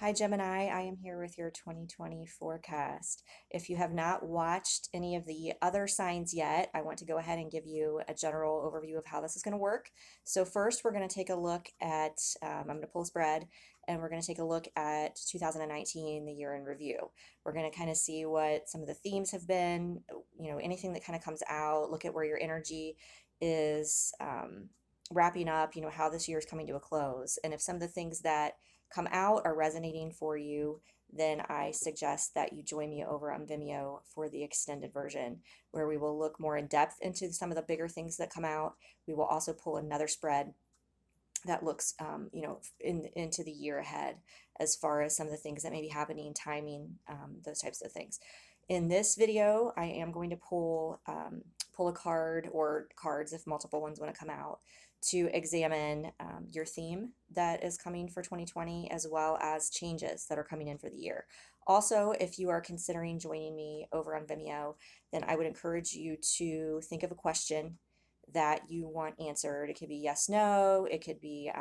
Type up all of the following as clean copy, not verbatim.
Hi Gemini, I am here with your 2020 forecast. If you have not watched any of the other signs yet, I want to go ahead and give you a general overview of how this is going to work. So first we're going to take a look at, I'm going to pull a spread, and we're going to take a look at 2019, the year in review. We're going to kind of see what some of the themes have been, anything that kind of comes out, look at where your energy is wrapping up, how this year is coming to a close. And if some of the things that come out are resonating for you, then I suggest that you join me over on Vimeo for the extended version, where we will look more in depth into some of the bigger things that come out. We will also pull another spread that looks, into the year ahead, as far as some of the things that may be happening, timing, those types of things. In this video, I am going to pull a card or cards if multiple ones want to come out to examine your theme that is coming for 2020, as well as changes that are coming in for the year. Also, if you are considering joining me over on Vimeo, then I would encourage you to think of a question that you want answered. It could be yes, no, it could be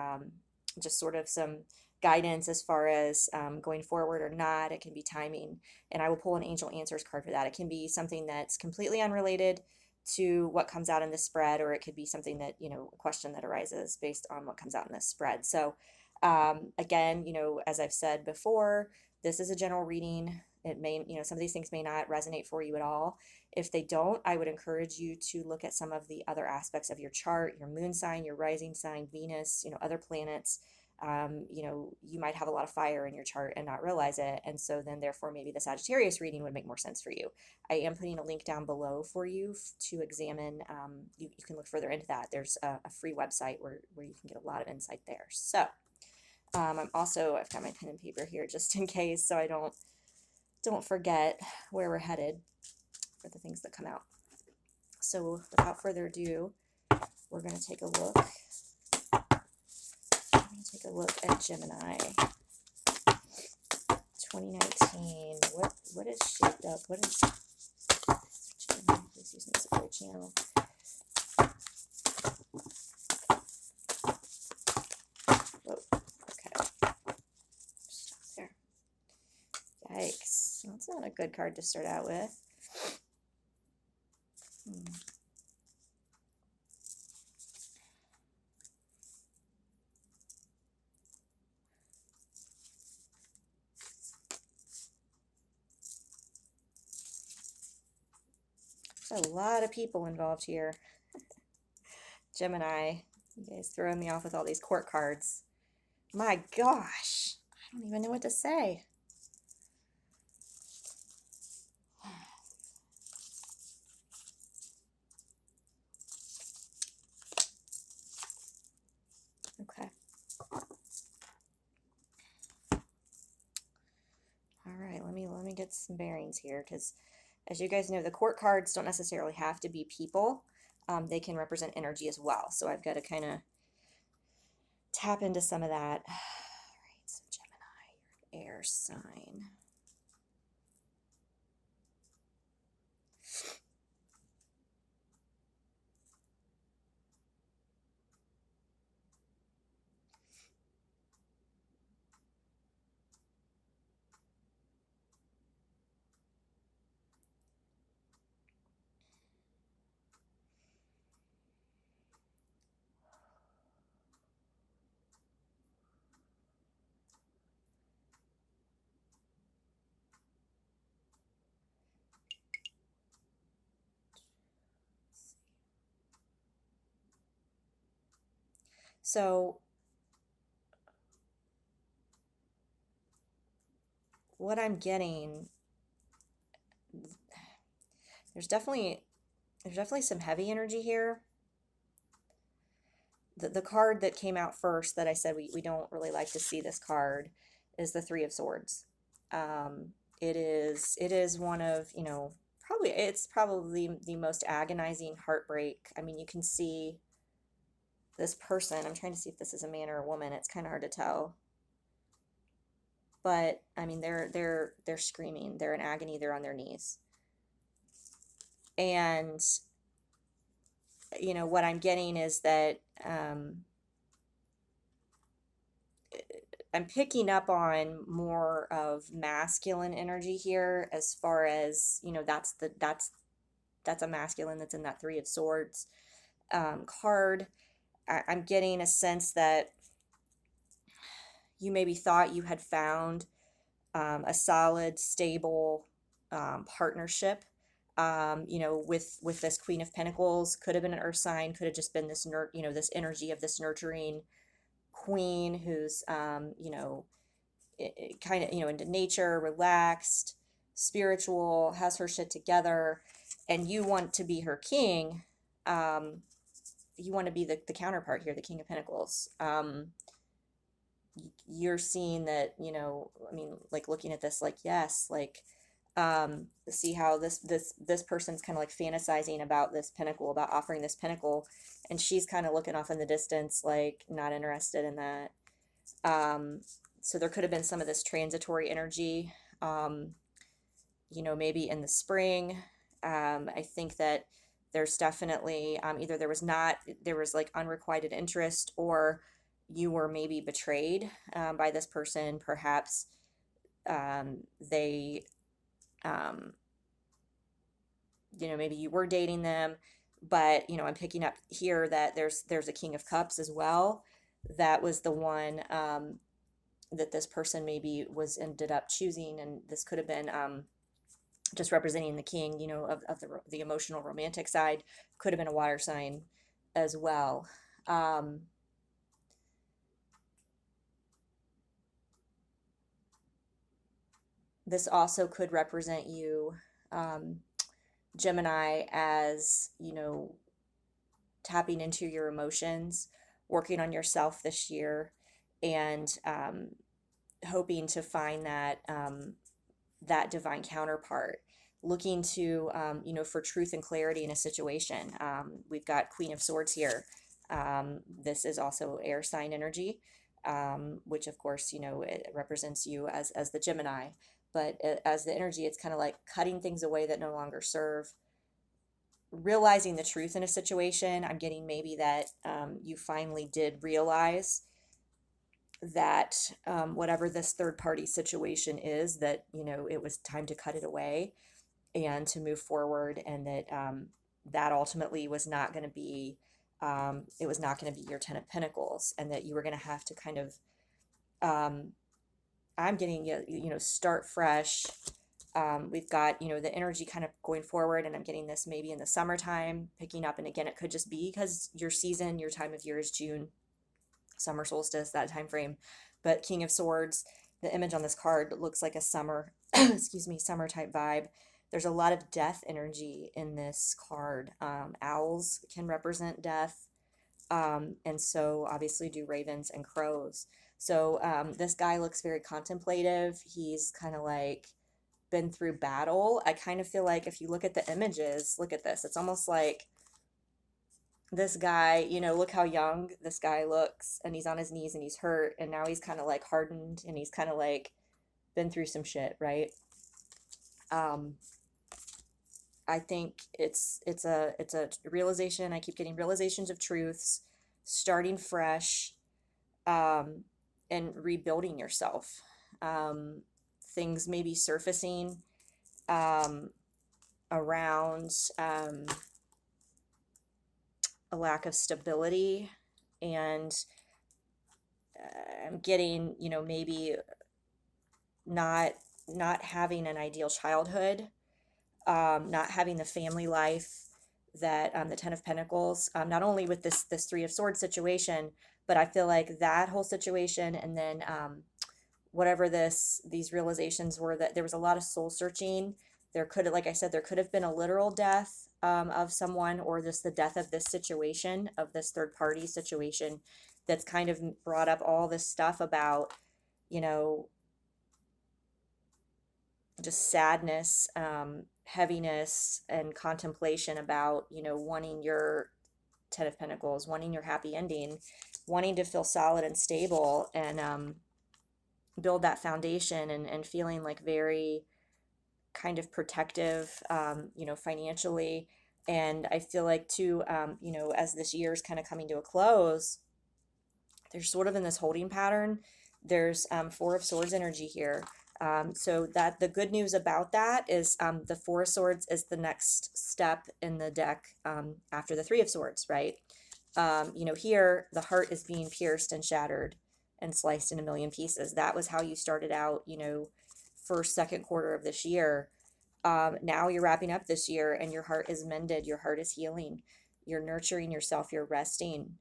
just sort of some guidance as far as going forward or not. It can be timing, and I will pull an angel answers card for that. It can be something that's completely unrelated to what comes out in this spread, or it could be something that, a question that arises based on what comes out in this spread. So again, as I've said before, this is a general reading. It may, some of these things may not resonate for you at all. If they don't, I would encourage you to look at some of the other aspects of your chart, your moon sign, your rising sign, Venus, other planets. You might have a lot of fire in your chart and not realize it. And so then therefore maybe the Sagittarius reading would make more sense for you. I am putting a link down below for you to examine. You can look further into that. There's a free website where you can get a lot of insight there. So I've got my pen and paper here just in case, so I don't forget where we're headed for the things that come out. So without further ado, we're going to take a look. Take a look at Gemini 2019. What is shaped up? What is Gemini? Please use me as a great channel. Whoa, okay. Stop there. Yikes. That's not a good card to start out with. There's a lot of people involved here. Gemini, you guys throwing me off with all these court cards. My gosh, I don't even know what to say. Okay. All right, let me get some bearings here, because as you guys know, the court cards don't necessarily have to be people. They can represent energy as well. So I've got to kind of tap into some of that. All right, so Gemini, your air sign. So what I'm getting, there's definitely some heavy energy here. The card that came out first that I said we don't really like to see this card is the Three of Swords. It is one of, it's probably the most agonizing heartbreak. I mean, you can see this person. I'm trying to see if this is a man or a woman. It's kind of hard to tell. But I mean, they're screaming. They're in agony. They're on their knees. And what I'm getting is that I'm picking up on more of masculine energy here, as far as, that's a masculine that's in that Three of Swords card. I'm getting a sense that you maybe thought you had found a solid, stable partnership. With this Queen of Pentacles, could have been an Earth sign, could have just been this energy of this nurturing queen who's, kind of, into nature, relaxed, spiritual, has her shit together, and you want to be her king. Um, you want to be the counterpart here, the King of Pentacles. You're seeing that, I mean, like looking at this, like, yes, like, see how this person's kind of like fantasizing about this pinnacle, about offering this pinnacle, and she's kind of looking off in the distance, like not interested in that. So there could have been some of this transitory energy, maybe in the spring. I think that there's definitely, either there was like unrequited interest, or you were maybe betrayed by this person. Perhaps they, um, maybe you were dating them, but I'm picking up here that there's a King of Cups as well. That was the one that this person maybe was ended up choosing, and this could have been just representing the king, of the emotional romantic side. Could have been a water sign as well. This also could represent you, Gemini, as, tapping into your emotions, working on yourself this year, and hoping to find that divine counterpart, looking to, for truth and clarity in a situation. We've got Queen of Swords here. This is also air sign energy, which of course, it represents you as the Gemini. But as the energy, it's kind of like cutting things away that no longer serve, realizing the truth in a situation. I'm getting maybe that you finally did realize that whatever this third party situation is, that, it was time to cut it away and to move forward, and that that ultimately was not going to be, it was not going to be your Ten of Pentacles, and that you were going to have to kind of, I'm getting, start fresh. We've got, the energy kind of going forward, and I'm getting this maybe in the summertime picking up. And again, it could just be because your season, your time of year is June, summer solstice, that time frame. But King of Swords, the image on this card looks like a summer, excuse me, summer type vibe. There's a lot of death energy in this card. Owls can represent death. And so obviously do ravens and crows. So this guy looks very contemplative. He's kind of like been through battle. I kind of feel like if you look at the images, look at this. It's almost like this guy, look how young this guy looks, and he's on his knees and he's hurt, and now he's kind of like hardened, and he's kind of like been through some shit, right? I think it's a realization. I keep getting realizations of truths, starting fresh, and rebuilding yourself. Things may be surfacing around a lack of stability, and I'm getting, maybe not having an ideal childhood, not having the family life that the Ten of Pentacles, not only with this Three of Swords situation, but I feel like that whole situation, and then whatever these realizations were, that there was a lot of soul searching. There could have, like I said, there could have been a literal death of someone, or just the death of this situation, of this third party situation, that's kind of brought up all this stuff about, just sadness, heaviness, and contemplation about, wanting your Ten of Pentacles, wanting your happy ending, wanting to feel solid and stable, and build that foundation, and feeling like very kind of protective, financially. And I feel like too, as this year is kind of coming to a close, they're sort of in this holding pattern. There's Four of Swords energy here. So that the good news about that is the Four of Swords is the next step in the deck after the Three of Swords, right? You know, here the heart is being pierced and shattered and sliced in a million pieces. That was how you started out, you know, first, second quarter of this year. Now you're wrapping up this year and your heart is mended, your heart is healing, you're nurturing yourself, you're resting,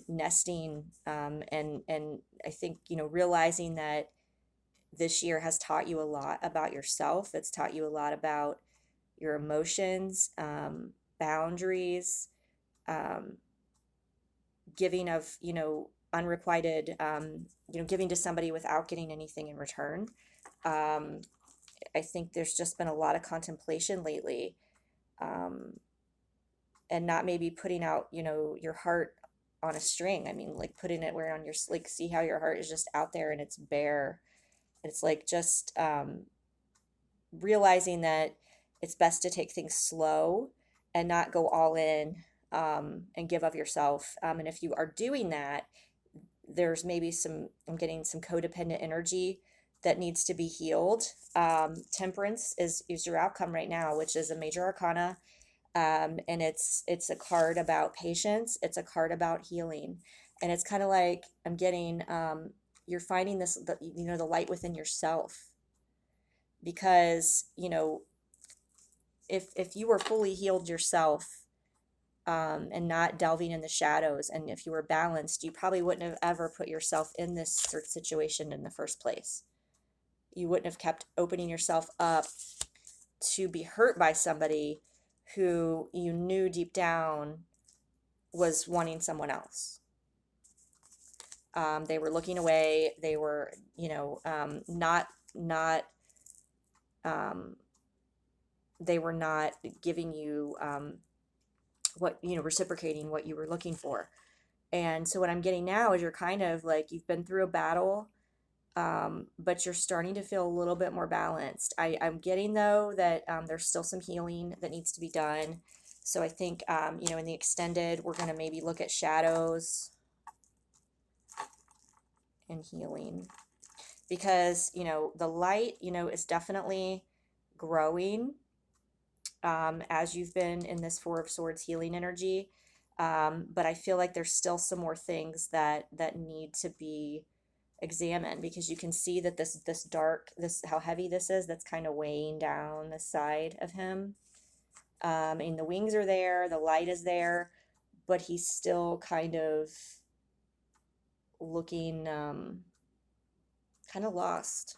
nesting, and I think, you know, realizing that this year has taught you a lot about yourself. It's taught you a lot about your emotions, boundaries, um, giving of, you know, unrequited, you know, giving to somebody without getting anything in return. Um, I think there's just been a lot of contemplation lately, um, and not maybe putting out, you know, your heart on a string. I mean, like putting it where on your, like, see how your heart is just out there and it's bare. It's like just realizing that it's best to take things slow and not go all in, and give of yourself. And if you are doing that, there's maybe some, I'm getting some codependent energy that needs to be healed. Temperance is your outcome right now, which is a major arcana. And it's a card about patience. It's a card about healing. And it's kind of like I'm getting, you're finding this, you know, the light within yourself. Because, you know, if you were fully healed yourself, and not delving in the shadows, and if you were balanced, you probably wouldn't have ever put yourself in this sort of situation in the first place. You wouldn't have kept opening yourself up to be hurt by somebody who you knew deep down was wanting someone else. They were looking away. They were, you know, not they were not giving you, what, you know, reciprocating what you were looking for. And so what I'm getting now is you're kind of like, you've been through a battle, but you're starting to feel a little bit more balanced. I'm getting, though, that there's still some healing that needs to be done. So I think, you know, in the extended, we're going to maybe look at shadows and healing. Because, you know, the light, you know, is definitely growing, as you've been in this Four of Swords healing energy. But I feel like there's still some more things that need to be examined, because you can see that this dark, this, how heavy this is, that's kind of weighing down the side of him. And the wings are there, the light is there, but he's still kind of looking, kind of lost,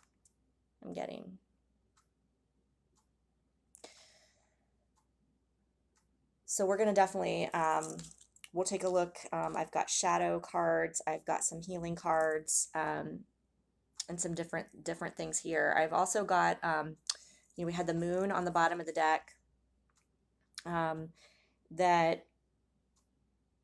I'm getting. So we're going to definitely, we'll take a look. I've got shadow cards, I've got some healing cards, and some different things here. I've also got, you know, we had the moon on the bottom of the deck, that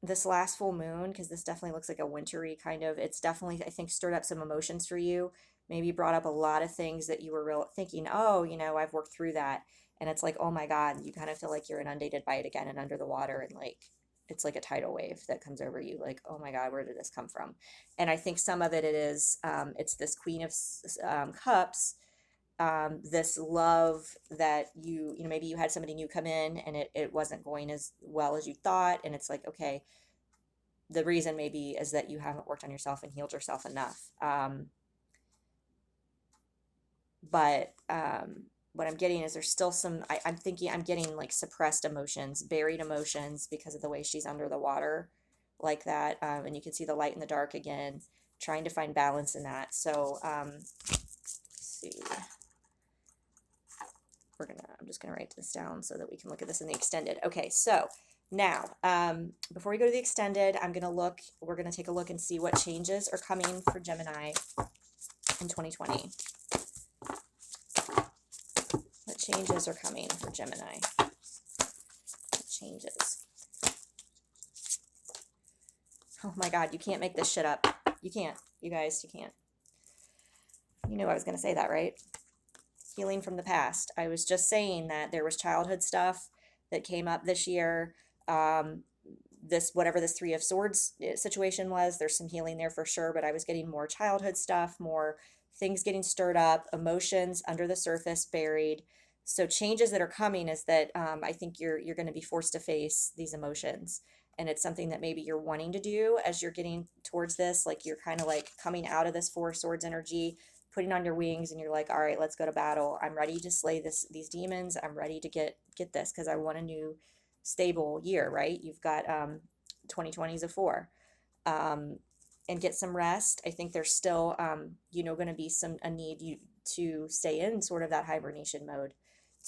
this last full moon, because this definitely looks like a wintry kind of, it's definitely, I think, stirred up some emotions for you. Maybe brought up a lot of things that you were real thinking, oh, you know, I've worked through that. And it's like, oh my God, you kind of feel like you're inundated by it again and under the water, and like it's like a tidal wave that comes over you, like, oh my God, where did this come from? And I think some of it is, it's this Queen of Cups, this love that you know, maybe you had somebody new come in and it wasn't going as well as you thought. And it's like, okay, the reason maybe is that you haven't worked on yourself and healed yourself enough. But what I'm getting is there's still some, I'm thinking, I'm getting like suppressed emotions, buried emotions, because of the way she's under the water like that. And you can see the light and the dark again, trying to find balance in that. So let's see. I'm just gonna write this down so that we can look at this in the extended. Okay, so now, before we go to the extended, we're gonna take a look and see what changes are coming for Gemini in 2020. What changes are coming for Gemini? What changes? Oh my God, you can't make this shit up. You can't. You guys, you can't. You knew I was gonna say that, right? Healing from the past. I was just saying that there was childhood stuff that came up this year, this, whatever this Three of Swords situation was, there's some healing there for sure, but I was getting more childhood stuff, more things getting stirred up, emotions under the surface buried. So changes that are coming is that I think you're going to be forced to face these emotions, and it's something that maybe you're wanting to do as you're getting towards this. Like you're kind of like coming out of this Four of Swords energy, putting on your wings, and you're like, all right, let's go to battle. I'm ready to slay these demons. I'm ready to get this because I want a new stable year, right? You've got 2020 is a four. And get some rest. I think there's still going to be a need to stay in sort of that hibernation mode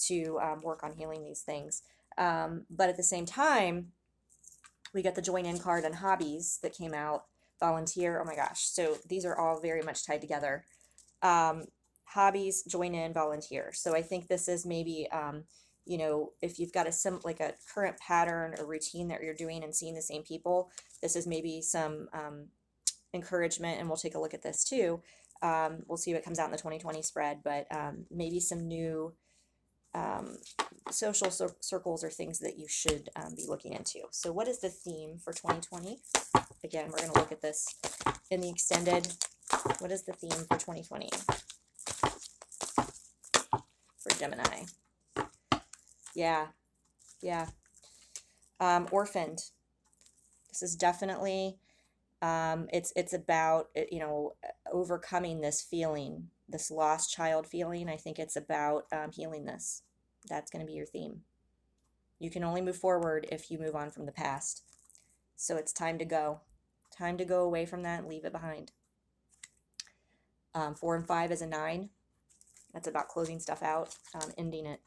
to work on healing these things. But at the same time, we got the join in card and hobbies that came out. Volunteer. Oh my gosh. So these are all very much tied together. Hobbies, join in, volunteer. So I think this is maybe, if you've got like a current pattern or routine that you're doing and seeing the same people, this is maybe some encouragement, and we'll take a look at this too. We'll see what comes out in the 2020 spread, but maybe some new social circles or things that you should be looking into. So what is the theme for 2020? Again, we're going to look at this in the extended. What is the theme for 2020 for Gemini? Yeah. Orphaned. This is definitely, it's about, overcoming this feeling, this lost child feeling. I think it's about healing this. That's going to be your theme. You can only move forward if you move on from the past. So it's time to go. Time to go away from that and leave it behind. 4 and 5 is a 9. That's about closing stuff out, ending it.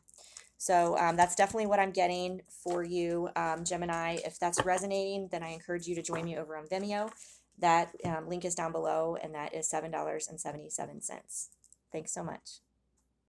So that's definitely what I'm getting for you, Gemini. If that's resonating, then I encourage you to join me over on Vimeo. That link is down below, and that is $7.77. Thanks so much.